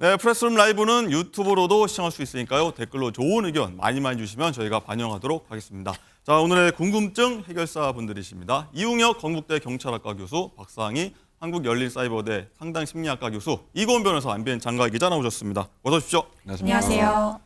네, 프레스룸 라이브는 유튜브로도 시청할 수 있으니까요. 댓글로 좋은 의견 많이 주시면 저희가 반영하도록 하겠습니다. 자, 오늘의 궁금증 해결사 분들이십니다. 이웅혁 건국대 경찰학과 교수, 박상희 한국열린사이버대 상당심리학과 교수, 이고은 변호사, MBN 장가희 기자 나오셨습니다. 어서 오십시오. 안녕하세요.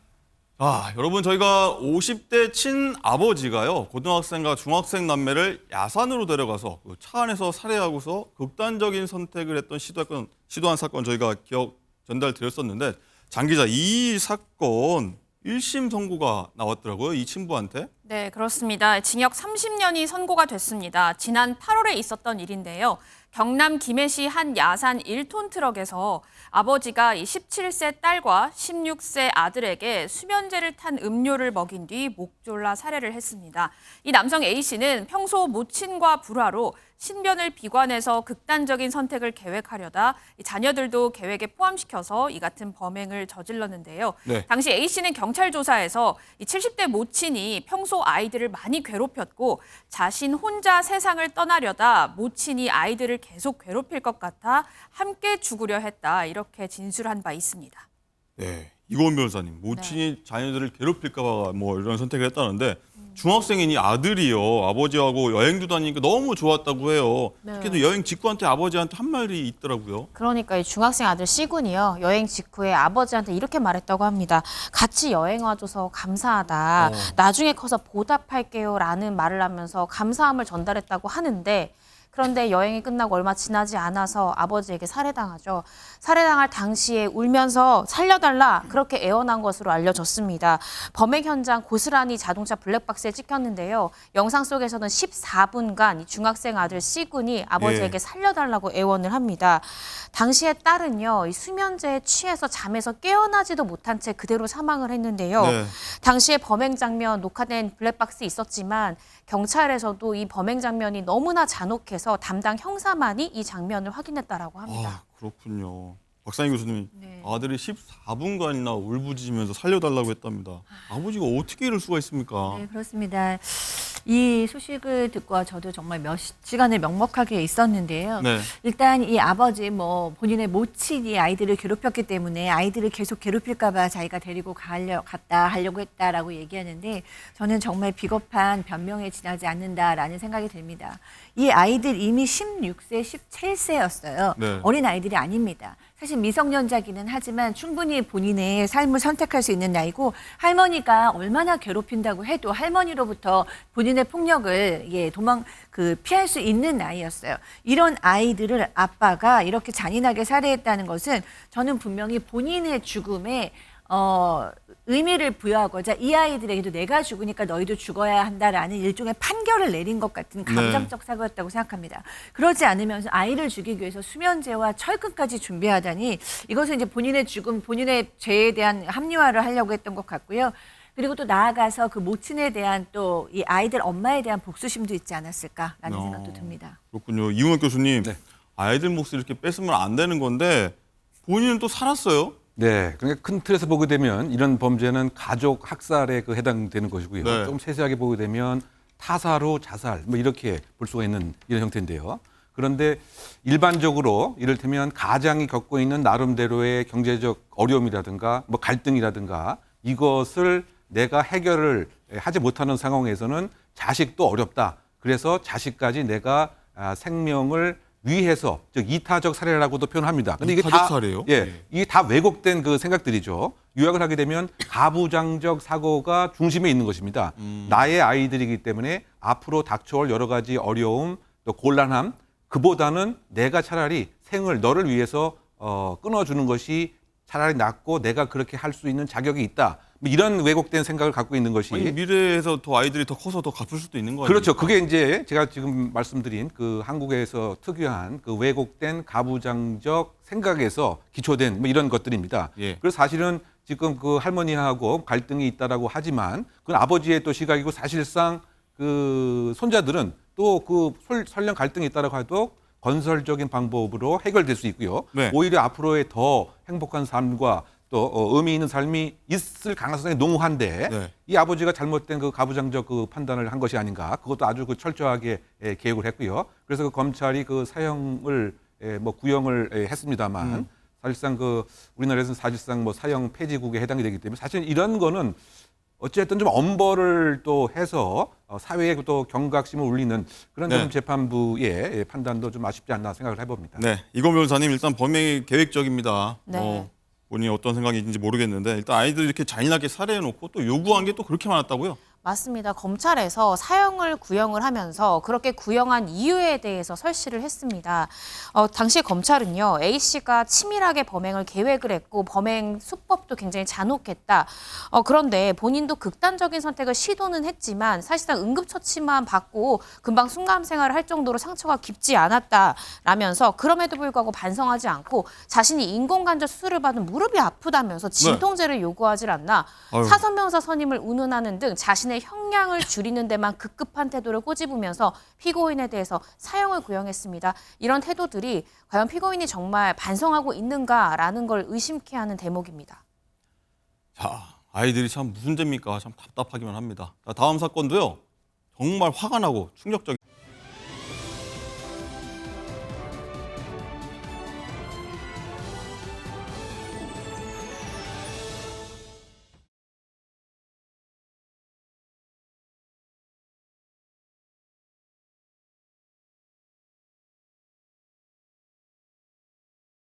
자, 여러분 저희가 50대 친아버지가요. 고등학생과 중학생 남매를 야산으로 데려가서 차 안에서 살해하고서 극단적인 선택을 했던 시도한 사건 저희가 기억 전달드렸었는데 장 기자, 이 사건 1심 선고가 나왔더라고요. 이 친부한테. 네, 그렇습니다. 징역 30년이 선고가 됐습니다. 지난 8월에 있었던 일인데요. 경남 김해시 한 야산 1톤 트럭에서 아버지가 이 17세 딸과 16세 아들에게 수면제를 탄 음료를 먹인 뒤 목 졸라 살해를 했습니다. 이 남성 A씨는 평소 모친과 불화로 신변을 비관해서 극단적인 선택을 계획하려다 자녀들도 계획에 포함시켜서 이 같은 범행을 저질렀는데요. 네. 당시 A씨는 경찰 조사에서 이 70대 모친이 평소 아이들을 많이 괴롭혔고 자신 혼자 세상을 떠나려다 모친이 아이들을 계속 괴롭힐 것 같아 함께 죽으려 했다. 이렇게 진술한 바 있습니다. 네, 이고은 변호사님, 모친이 자녀들을 괴롭힐까 봐 뭐 이런 선택을 했다는데 중학생이니 아들이요. 아버지하고 여행도 다니니까 너무 좋았다고 해요. 특히도 여행 직후한테 아버지한테 한 말이 있더라고요. 그러니까 이 중학생 아들 C군이요. 여행 직후에 아버지한테 이렇게 말했다고 합니다. 같이 여행 와줘서 감사하다. 나중에 커서 보답할게요. 라는 말을 하면서 감사함을 전달했다고 하는데 그런데 여행이 끝나고 얼마 지나지 않아서 아버지에게 살해당하죠. 살해당할 당시에 울면서 살려달라 그렇게 애원한 것으로 알려졌습니다. 범행 현장 고스란히 자동차 블랙박스에 찍혔는데요. 영상 속에서는 14분간 이 중학생 아들 C군이 아버지에게 살려달라고 애원을 합니다. 당시에 딸은요, 이 수면제에 취해서 잠에서 깨어나지도 못한 채 그대로 사망을 했는데요. 당시에 범행 장면 녹화된 블랙박스 있었지만 경찰에서도 이 범행 장면이 너무나 잔혹해서 담당 형사만이 이 장면을 확인했다라고 합니다. 아, 그렇군요. 박상희 교수님, 아들이 14분간이나 울부짖으면서 살려달라고 했답니다. 아버지가 어떻게 이럴 수가 있습니까? 네, 그렇습니다. 이 소식을 듣고 저도 정말 몇 시간을 먹먹하게 있었는데요. 네. 일단 이 아버지 본인의 모친이 아이들을 괴롭혔기 때문에 아이들을 계속 괴롭힐까 봐 자기가 데리고 하려고 했다라고 얘기하는데 저는 정말 비겁한 변명에 지나지 않는다라는 생각이 듭니다. 이 아이들 이미 16세, 17세였어요. 네. 어린 아이들이 아닙니다. 사실 미성년자기는 하지만 충분히 본인의 삶을 선택할 수 있는 나이고 할머니가 얼마나 괴롭힌다고 해도 할머니로부터 본인의 폭력을 피할 수 있는 나이였어요. 이런 아이들을 아빠가 이렇게 잔인하게 살해했다는 것은 저는 분명히 본인의 죽음에 의미를 부여하고자 이 아이들에게도 내가 죽으니까 너희도 죽어야 한다라는 일종의 판결을 내린 것 같은 감정적 사고였다고 생각합니다. 그러지 않으면서 아이를 죽이기 위해서 수면제와 철근까지 준비하다니 이것은 이제 본인의 죽음, 본인의 죄에 대한 합리화를 하려고 했던 것 같고요. 그리고 또 나아가서 그 모친에 대한 또 이 아이들 엄마에 대한 복수심도 있지 않았을까라는 생각도 듭니다. 그렇군요. 이웅혁 교수님, 아이들 몫을 이렇게 뺏으면 안 되는 건데 본인은 또 살았어요? 네, 그러니까 큰 틀에서 보게 되면 이런 범죄는 가족 학살에 해당되는 것이고요. 네. 좀 세세하게 보게 되면 타사로 자살, 이렇게 볼 수가 있는 이런 형태인데요. 그런데 일반적으로 이를테면 가장이 겪고 있는 나름대로의 경제적 어려움이라든가 갈등이라든가 이것을 내가 해결을 하지 못하는 상황에서는 자식도 어렵다. 그래서 자식까지 내가 생명을 위해서, 즉 이타적 살해라고도 표현합니다. 근데 이타적 살해요? 이게 다 왜곡된 그 생각들이죠. 요약을 하게 되면 가부장적 사고가 중심에 있는 것입니다. 나의 아이들이기 때문에 앞으로 닥쳐올 여러 가지 어려움, 또 곤란함, 그보다는 내가 차라리 생을 너를 위해서 끊어주는 것이 차라리 낫고 내가 그렇게 할 수 있는 자격이 있다. 이런 왜곡된 생각을 갖고 있는 것이 아니, 미래에서 더 아이들이 더 커서 더 갚을 수도 있는 거예요. 그렇죠. 그게 이제 제가 지금 말씀드린 그 한국에서 특유한 그 왜곡된 가부장적 생각에서 기초된 이런 것들입니다. 그래서 사실은 지금 그 할머니하고 갈등이 있다라고 하지만 그건 아버지의 또 시각이고 사실상 그 손자들은 또 그 설령 갈등이 있다라고 해도 건설적인 방법으로 해결될 수 있고요. 오히려 앞으로의 더 행복한 삶과 또 의미 있는 삶이 있을 가능성이 농후한데 이 아버지가 잘못된 그 가부장적 그 판단을 한 것이 아닌가. 그것도 아주 그 철저하게 계획을 했고요. 그래서 그 검찰이 그 사형을 구형을 했습니다만 사실상 그 우리나라에서는 사실상 뭐 사형 폐지국에 해당이 되기 때문에 사실 이런 거는 어쨌든 좀 엄벌을 또 해서 사회에 또 경각심을 울리는 그런 네. 좀 재판부의 판단도 좀 아쉽지 않나 생각을 해봅니다. 네, 이건 변호사님 일단 범행이 계획적입니다. 네. 본인이 어떤 생각인지 모르겠는데 일단 아이들 이렇게 잔인하게 살해해놓고 또 요구한 게 또 그렇게 많았다고요? 맞습니다. 검찰에서 사형을 구형을 하면서 그렇게 구형한 이유에 대해서 설시를 했습니다. 당시 검찰은요, A씨가 치밀하게 범행을 계획을 했고 범행 수법도 굉장히 잔혹했다. 그런데 본인도 극단적인 선택을 시도는 했지만 사실상 응급처치만 받고 금방 순감 생활을 할 정도로 상처가 깊지 않았다라면서 그럼에도 불구하고 반성하지 않고 자신이 인공관절 수술을 받은 무릎이 아프다면서 진통제를 요구하지 않나 아유. 사선 변호사 선임을 운운하는 등 자신의 형량을 줄이는 데만 급급한 태도를 꼬집으면서 피고인에 대해서 사형을 구형했습니다. 이런 태도들이 과연 피고인이 정말 반성하고 있는가라는 걸 의심케 하는 대목입니다. 자, 아이들이 참 무슨 죄입니까? 참 답답하기만 합니다. 자, 다음 사건도요. 정말 화가 나고 충격적인